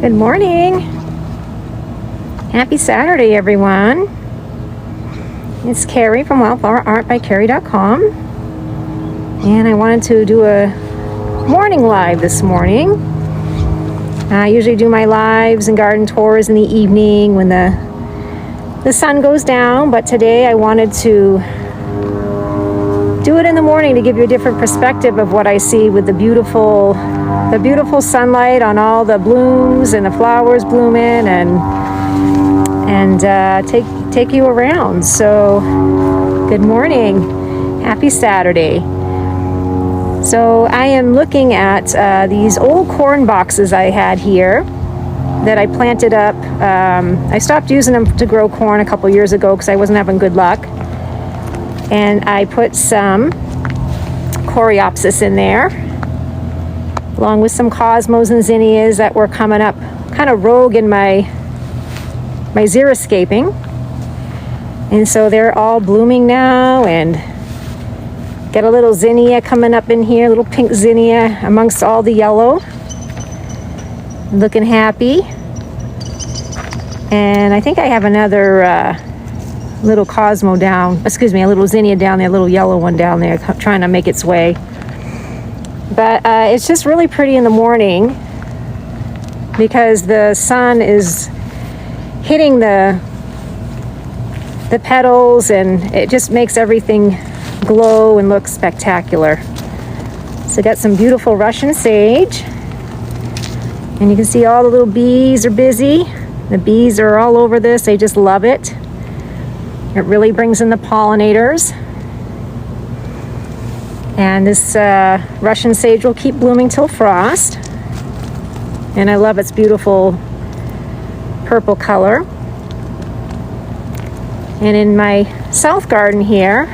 Good morning. Happy Saturday, everyone. It's Carrie from wildflowerartbycarrie.com, and I wanted to do a morning live this morning. I usually do my lives and garden tours in the evening when the sun goes down, but today I wanted to do it in the morning to give you a different perspective of what I see with the beautiful sunlight on all the blooms and the flowers blooming, and take you around. So good morning, happy Saturday. So I am looking at these old corn boxes I had here that I planted up. I stopped using them to grow corn a couple years ago because I wasn't having good luck, and I put some coreopsis in there, along with some cosmos and zinnias that were coming up kind of rogue in my xeriscaping. And so they're all blooming now, and got a little zinnia coming up in here, little pink zinnia amongst all the yellow. Looking happy. And I think I have another little cosmo down, a little zinnia down there, a little yellow one down there trying to make its way. But it's just really pretty in the morning because the sun is hitting the petals, and it just makes everything glow and look spectacular. So got some beautiful Russian sage, and you can see all the little bees are busy. The bees are all over this. They just love it. It really brings in the pollinators. And this Russian sage will keep blooming till frost. And I love its beautiful purple color. And in my south garden here,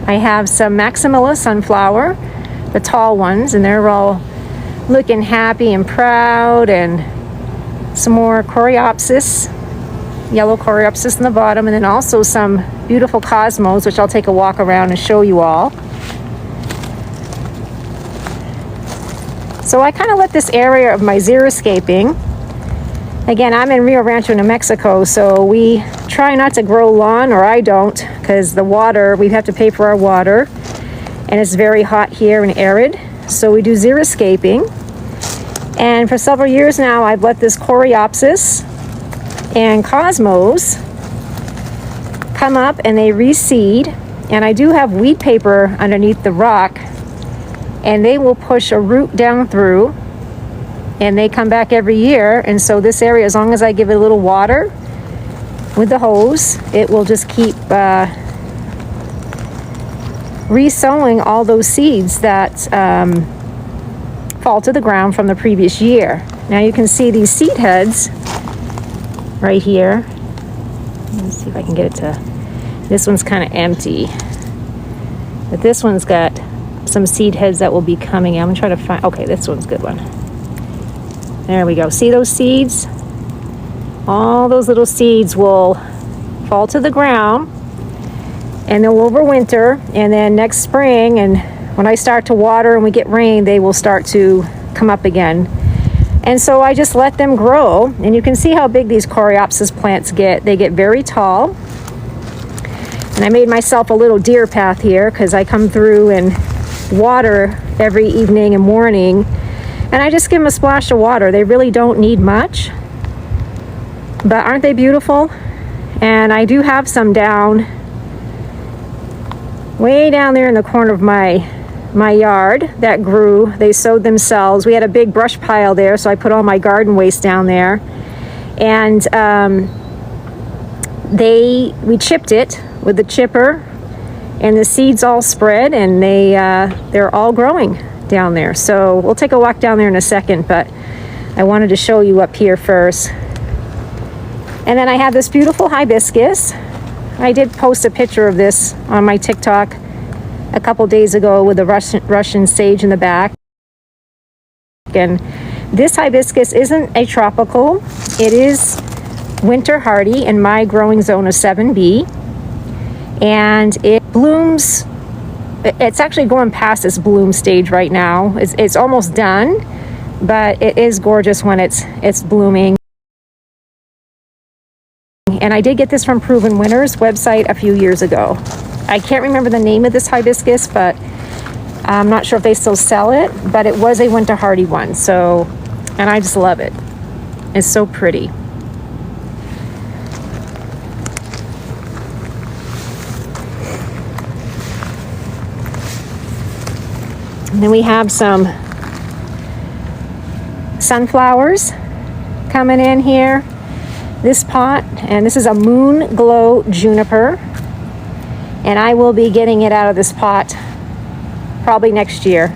I have some Maximilla sunflower, the tall ones, and they're all looking happy and proud, and some more coreopsis, yellow coreopsis in the bottom, and then also some beautiful cosmos, which I'll take a walk around and show you all. So I kind of let this area of my xeriscaping, again, I'm in Rio Rancho, New Mexico, so we try not to grow lawn, or I don't, because the water, we have to pay for our water, and it's very hot here and arid, so we do xeriscaping. And for several years now, I've let this coreopsis and cosmos come up, and they reseed. And I do have weed paper underneath the rock, and they will push a root down through, and they come back every year. And so this area, as long as I give it a little water with the hose, it will just keep re-sowing all those seeds that fall to the ground from the previous year. Now you can see these seed heads right here. Let's see if I can get it to, this one's kind of empty, but this one's got some seed heads that will be coming in. I'm gonna try to find, okay, this one's a good one. There we go. See those seeds? All those little seeds will fall to the ground, and they'll overwinter, and then next spring, and when I start to water and we get rain, they will start to come up again. And so I just let them grow, and you can see how big these coreopsis plants get. They get very tall. And I made myself a little deer path here because I come through and water every evening and morning, and I just give them a splash of water. They really don't need much, but aren't they beautiful? And I do have some down way down there in the corner of my yard that grew. They sowed themselves. We had a big brush pile there, so I put all my garden waste down there, and we chipped it with the chipper, and the seeds all spread, and they're all growing down there. So we'll take a walk down there in a second, but I wanted to show you up here first. And then I have this beautiful hibiscus. I did post a picture of this on my TikTok a couple days ago with the Russian sage in the back. And this hibiscus isn't a tropical. It is winter hardy in my growing zone of 7B. And it blooms, it's actually going past its bloom stage right now. It's almost done, but it is gorgeous when it's blooming. And I did get this from Proven Winners website a few years ago. I can't remember the name of this hibiscus, but I'm not sure if they still sell it, but it was a winter hardy one. So, and I just love it. It's so pretty. And then we have some sunflowers coming in here. This pot, and this is a Moon Glow Juniper, and I will be getting it out of this pot probably next year.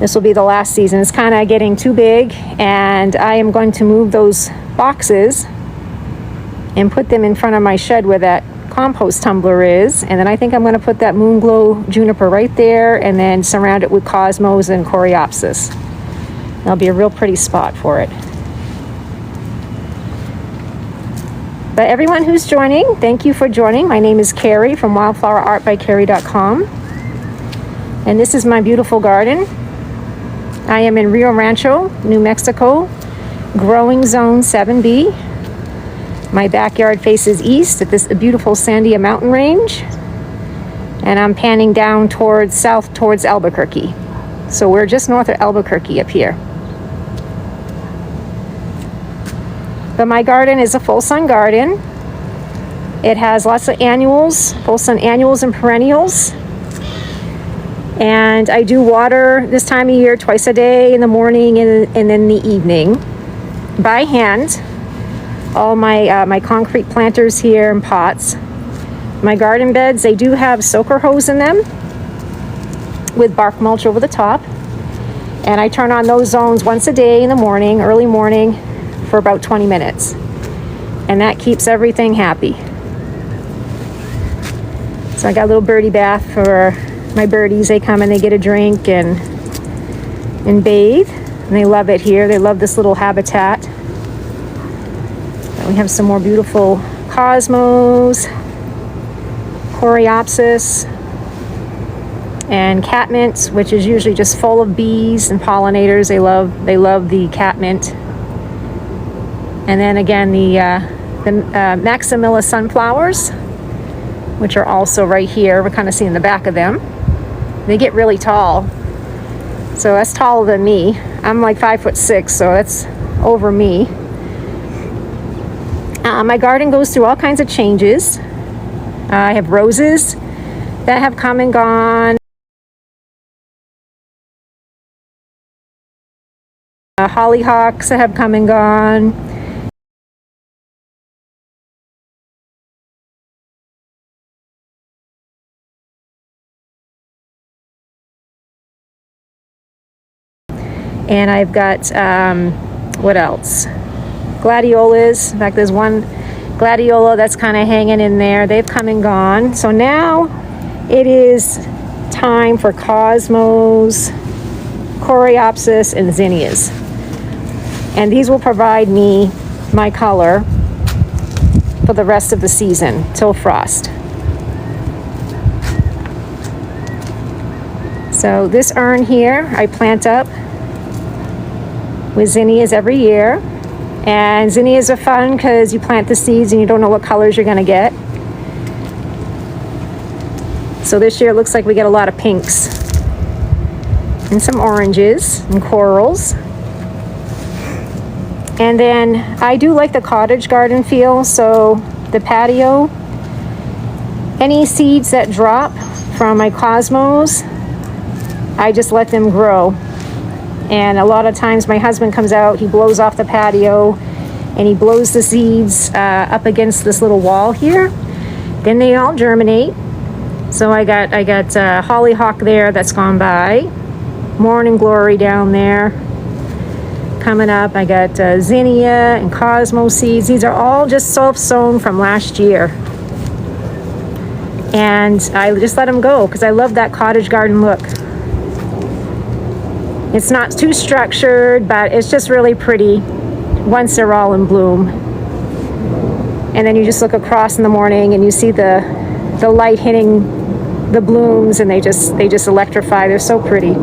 This will be the last season. It's kind of getting too big, and I am going to move those boxes and put them in front of my shed where that compost tumbler is, and then I think I'm going to put that Moon Glow Juniper right there and then surround it with cosmos and coreopsis. That'll be a real pretty spot for it. But everyone who's joining, thank you for joining. My name is Carrie from wildflowerartbycarrie.com. And this is my beautiful garden. I am in Rio Rancho, New Mexico, growing zone 7B. My backyard faces east at this beautiful Sandia mountain range. And I'm panning down south towards Albuquerque. So we're just north of Albuquerque up here. But my garden is a full sun garden. It has lots of annuals, full sun annuals and perennials. And I do water this time of year twice a day, in the morning and in the evening, by hand. All my concrete planters here in pots. My garden beds, they do have soaker hose in them with bark mulch over the top. And I turn on those zones once a day in the morning, early morning, for about 20 minutes. And that keeps everything happy. So I got a little birdie bath for my birdies. They come and they get a drink and bathe. And they love it here. They love this little habitat. And we have some more beautiful cosmos, coreopsis, and catmint, which is usually just full of bees and pollinators. They love the catmint. And then again, the Maximilla sunflowers, which are also right here. We're kind of seeing the back of them. They get really tall. So that's taller than me. I'm like 5'6", so that's over me. My garden goes through all kinds of changes. I have roses that have come and gone. Hollyhocks that have come and gone. And I've got, what else? Gladiolas. In fact, there's one gladiola that's kind of hanging in there. They've come and gone. So now it is time for cosmos, coreopsis, and zinnias. And these will provide me my color for the rest of the season till frost. So this urn here I plant up with zinnias every year. And zinnias are fun because you plant the seeds and you don't know what colors you're going to get. So this year it looks like we get a lot of pinks and some oranges and corals. And then I do like the cottage garden feel, so the patio, any seeds that drop from my cosmos, I just let them grow. And a lot of times my husband comes out, he blows off the patio and he blows the seeds up against this little wall here. Then they all germinate. So I got hollyhock there that's gone by, morning glory down there coming up. I got zinnia and cosmos seeds. These are all just self-sown from last year. And I just let them go because I love that cottage garden look. It's not too structured, but it's just really pretty once they're all in bloom. And then you just look across in the morning and you see the light hitting the blooms, and they just electrify. They're so pretty.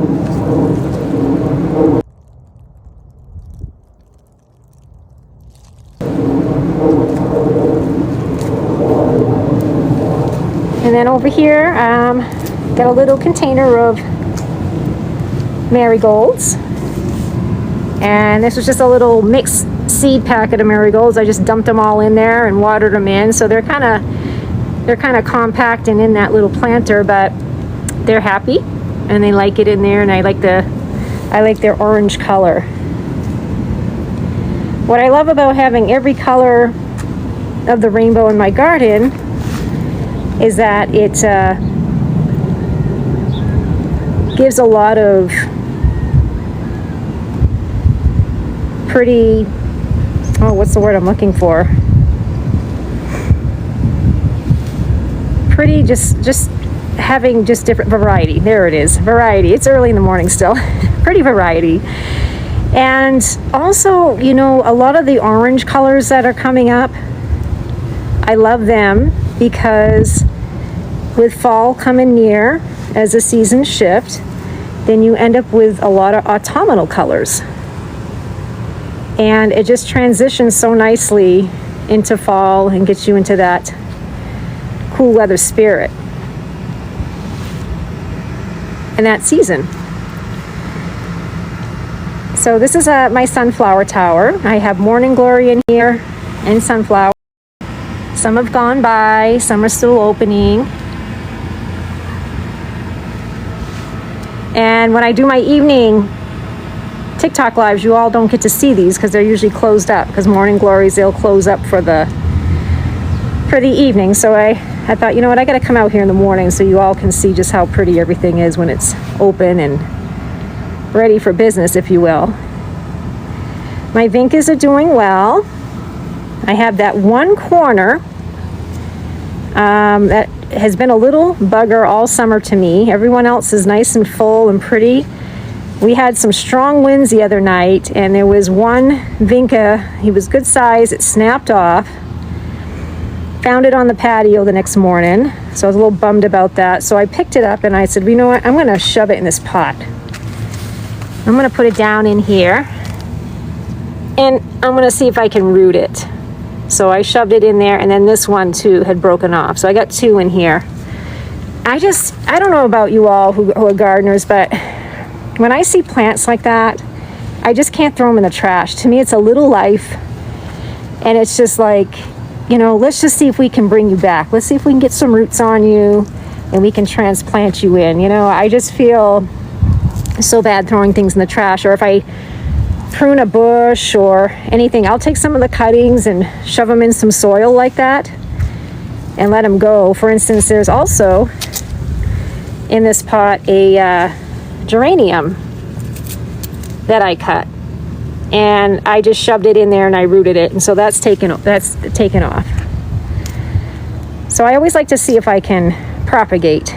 And then over here, got a little container of marigolds. And this was just a little mixed seed packet of marigolds. I just dumped them all in there and watered them in. So they're kind of compact and in that little planter, but they're happy and they like it in there, and I like their orange color. What I love about having every color of the rainbow in my garden is that it gives a lot of pretty, what's the word I'm looking for? Pretty, just having just different variety. There it is, variety. It's early in the morning still. Pretty variety. And also, you know, a lot of the orange colors that are coming up, I love them because with fall coming near as the seasons shift, then you end up with a lot of autumnal colors. And it just transitions so nicely into fall and gets you into that cool weather spirit and that season. So this is my sunflower tower. I have morning glory in here and sunflower. Some have gone by, some are still opening. And when I do my evening TikTok lives, you all don't get to see these because they're usually closed up, because morning glories, they'll close up for the evening. So I thought, you know what, I gotta come out here in the morning so you all can see just how pretty everything is when it's open and ready for business, if you will. My vincas are doing well. I have that one corner that has been a little bugger all summer to me. Everyone else is nice and full and pretty. We had some strong winds the other night, and there was one vinca, he was good size, it snapped off. Found it on the patio the next morning, so I was a little bummed about that. So I picked it up and I said, you know what, I'm gonna shove it in this pot. I'm gonna put it down in here, and I'm gonna see if I can root it. So I shoved it in there, and then this one too had broken off. So I got two in here. I don't know about you all who are gardeners, but when I see plants like that, I just can't throw them in the trash. To me, it's a little life, and it's just like, you know, let's just see if we can bring you back. Let's see if we can get some roots on you, and we can transplant you in. You know, I just feel so bad throwing things in the trash. Or if I prune a bush or anything, I'll take some of the cuttings and shove them in some soil like that and let them go. For instance, there's also in this pot a geranium that I cut, and I just shoved it in there and I rooted it, and so that's taken off. So I always like to see if I can propagate,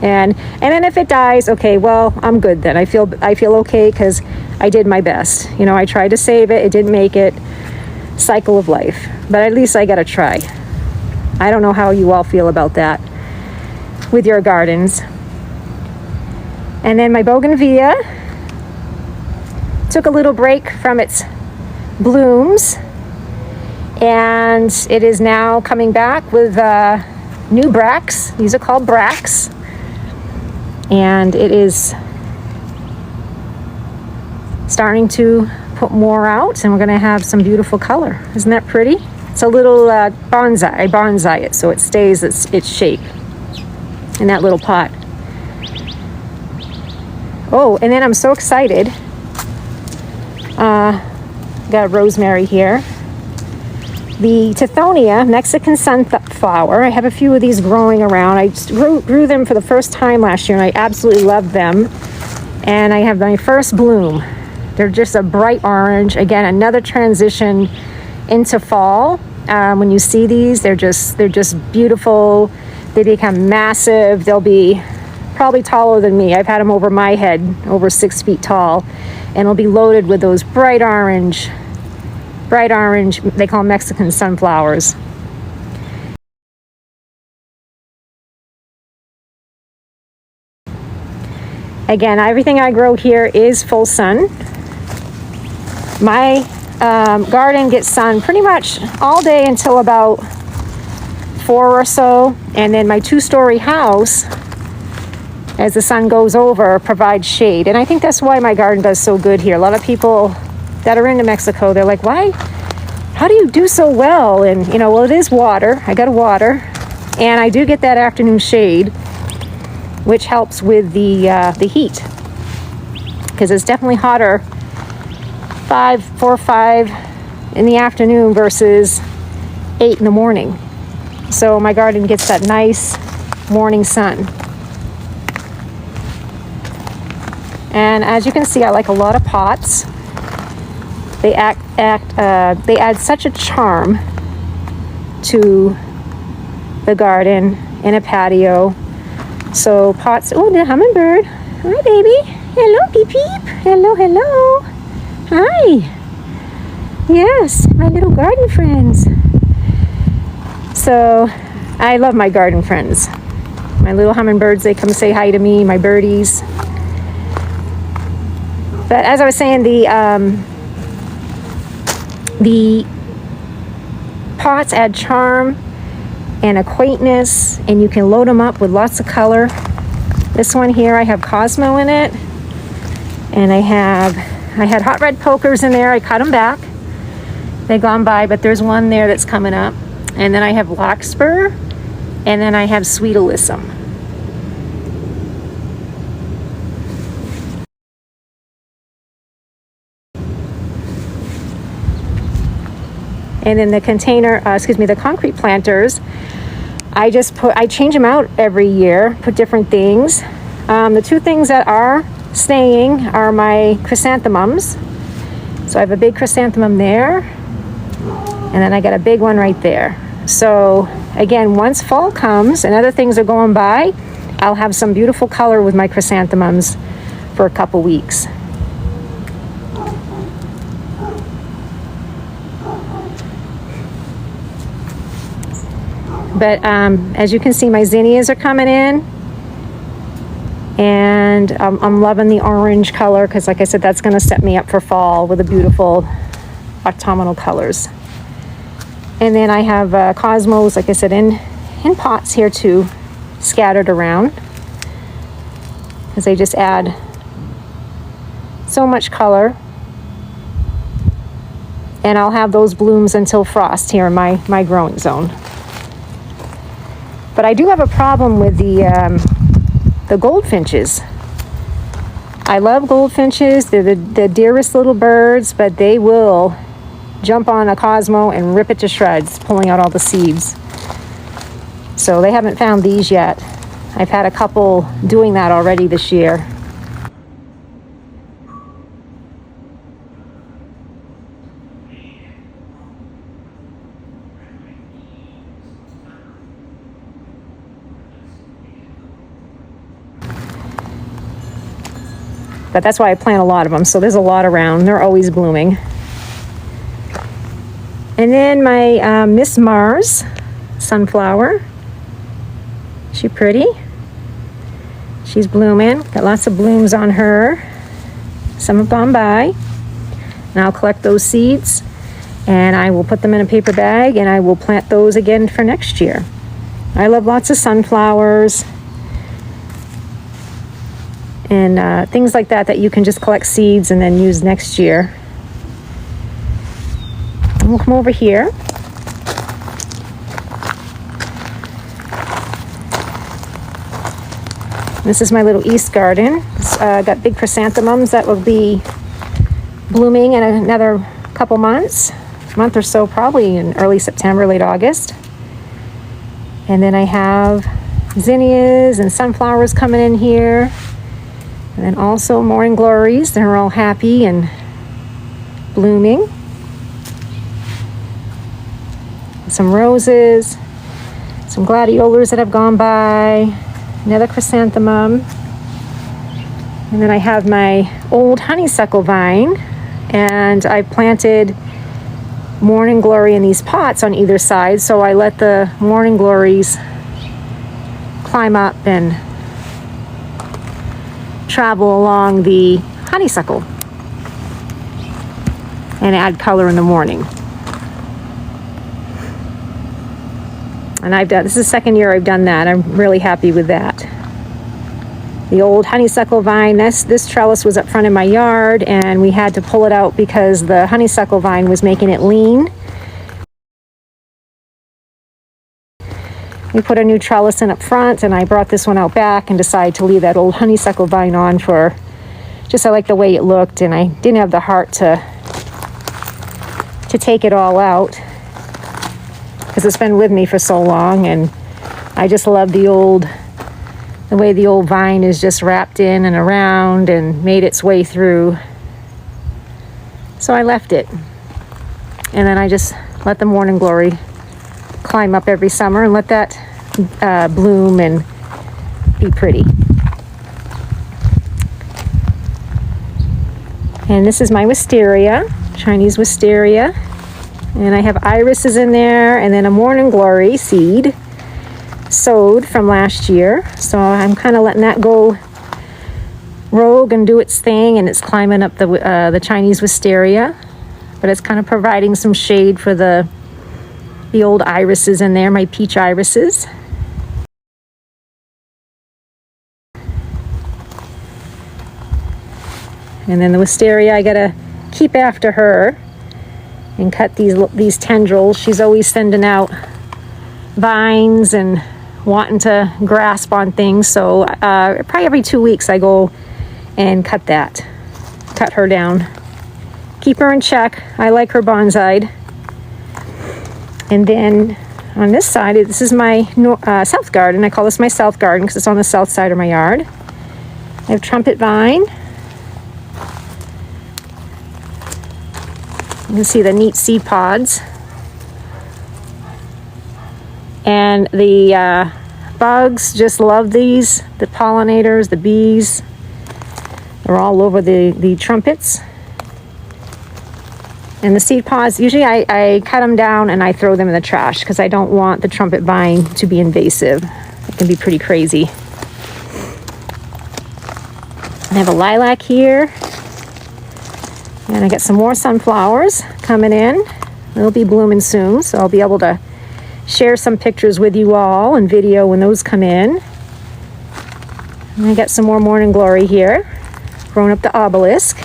and then if it dies, okay, well, I'm good then. I feel okay because I did my best. You know, I tried to save it, it didn't make it. Cycle of life, but at least I gotta try. I don't know how you all feel about that with your gardens. And then my bougainvillea took a little break from its blooms, and it is now coming back with new bracts. These are called bracts, and it is starting to put more out, and we're going to have some beautiful color. Isn't that pretty? It's a little bonsai. I bonsai it so it stays its shape in that little pot. Oh, and then I'm so excited. Got rosemary here. The Tithonia, Mexican sunflower. I have a few of these growing around. I just grew them for the first time last year, and I absolutely loved them. And I have my first bloom. They're just a bright orange. Again, another transition into fall. When you see these, they're just beautiful. They become massive. They'll be probably taller than me. I've had them over my head, over 6 feet tall, and it'll be loaded with those bright orange, they call them Mexican sunflowers. Again, everything I grow here is full sun. My garden gets sun pretty much all day until about 4 or so. And then my 2-story house, as the sun goes over, provides shade. And I think that's why my garden does so good here. A lot of people that are in New Mexico, they're like, why? How do you do so well? And, you know, well, it is water. I got to water. And I do get that afternoon shade, which helps with the heat. Because it's definitely hotter 4 or 5 in the afternoon versus 8 in the morning. So my garden gets that nice morning sun. And as you can see, I like a lot of pots. They they add such a charm to the garden in a patio. So pots. Oh, the hummingbird. Hi, baby. Hello, Peep Peep. Hello, hello. Hi. Yes, my little garden friends. So I love my garden friends. My little hummingbirds, they come say hi to me, my birdies. But as I was saying, the pots add charm and a quaintness, and you can load them up with lots of color. This one here, I have Cosmo in it, and I had hot red pokers in there. I cut them back. They've gone by, but there's one there that's coming up. And then I have Larkspur, and then I have Sweet Alyssum. And in the container, the concrete planters, I change them out every year, put different things. The 2 things that are staying are my chrysanthemums. So I have a big chrysanthemum there, and then I got a big one right there. So again, once fall comes and other things are going by, I'll have some beautiful color with my chrysanthemums for a couple weeks. But as you can see, my zinnias are coming in, and I'm loving the orange color because, like I said, that's going to set me up for fall with the beautiful autumnal colors. And then I have cosmos, like I said, in pots here too, scattered around, because they just add so much color. And I'll have those blooms until frost here in my growing zone. But I do have a problem with the goldfinches. I love goldfinches. They're the dearest little birds, but they will jump on a Cosmo and rip it to shreds, pulling out all the seeds. So they haven't found these yet. I've had a couple doing that already this year. But that's why I plant a lot of them. So there's a lot around. They're always blooming. And then my Miss Mars sunflower. She pretty? She's blooming. Got lots of blooms on her. Some have gone by. And I'll collect those seeds, and I will put them in a paper bag, and I will plant those again for next year. I love lots of sunflowers and things like that you can just collect seeds and then use next year. And we'll come over here. This is my little east garden. It's got big chrysanthemums that will be blooming in another couple months, month or so, probably in early September, late August. And then I have zinnias and sunflowers coming in here. And then also morning glories. They're all happy and blooming. Some roses, some gladiolas that have gone by, another chrysanthemum. And then I have my old honeysuckle vine, and I planted morning glory in these pots on either side, so I let the morning glories climb up and travel along the honeysuckle and add color in the morning. And this is the second year I've done that. I'm really happy with that. The old honeysuckle vine, this trellis was up front in my yard, and we had to pull it out because the honeysuckle vine was making it lean. We put a new trellis in up front, and I brought this one out back and decided to leave that old honeysuckle vine on for just I like the way it looked, and I didn't have the heart to take it all out because it's been with me for so long, and I just love the way the old vine is just wrapped in and around and made its way through. So I left it. And then I just let the morning glory climb up every summer and let that bloom and be pretty. And this is my wisteria, Chinese wisteria. And I have irises in there, and then a morning glory seed sowed from last year. So I'm kind of letting that go rogue and do its thing, and it's climbing up the Chinese wisteria, but it's kind of providing some shade for the old irises in there, my peach irises. And then the wisteria, I gotta keep after her and cut these tendrils. She's always sending out vines and wanting to grasp on things, so probably every 2 weeks I go and cut her down, keep her in check. I like her bonsai'd. And then on this side, this is my south garden. I call this my south garden because it's on the south side of my yard. I have trumpet vine. You can see the neat seed pods. And the bugs just love these, the pollinators, the bees. They're all over the trumpets. And the seed pods, usually I cut them down and I throw them in the trash because I don't want the trumpet vine to be invasive. It can be pretty crazy. I have a lilac here. And I got some more sunflowers coming in. They'll be blooming soon, so I'll be able to share some pictures with you all and video when those come in. And I got some more morning glory here, growing up the obelisk.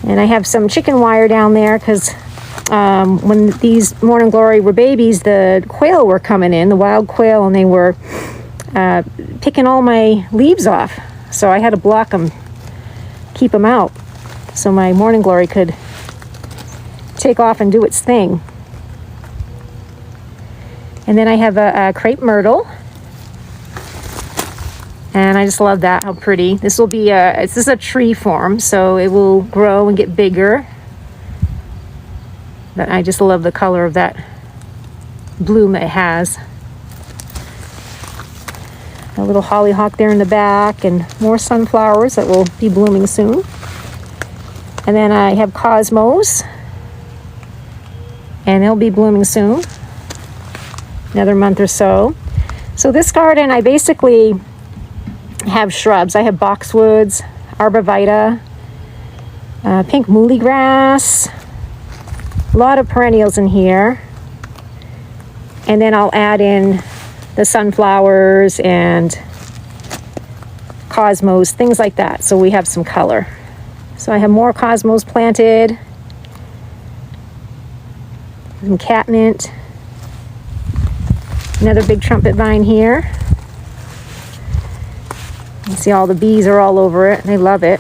And I have some chicken wire down there because when these morning glory were babies, the quail were coming in, the wild quail, and they were picking all my leaves off. So I had to block them, keep them out, so my morning glory could take off and do its thing. And then I have a crepe myrtle. And I just love that, how pretty. This will be this is a tree form, so it will grow and get bigger. But I just love the color of that bloom that it has. A little hollyhock there in the back, and more sunflowers that will be blooming soon. And then I have cosmos, and they'll be blooming soon. Another month or so. So this garden, I basically have shrubs. I have boxwoods, arborvitae, pink muhly grass, a lot of perennials in here. And then I'll add in the sunflowers and cosmos, things like that, so we have some color. So I have more cosmos planted, some catmint, another big trumpet vine here. You see all the bees are all over it. They love it.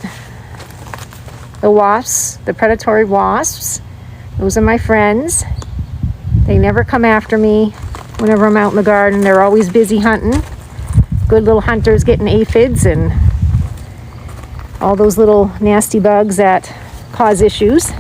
The wasps, the predatory wasps, those are my friends. They never come after me whenever I'm out in the garden. They're always busy hunting. Good little hunters getting aphids and all those little nasty bugs that cause issues.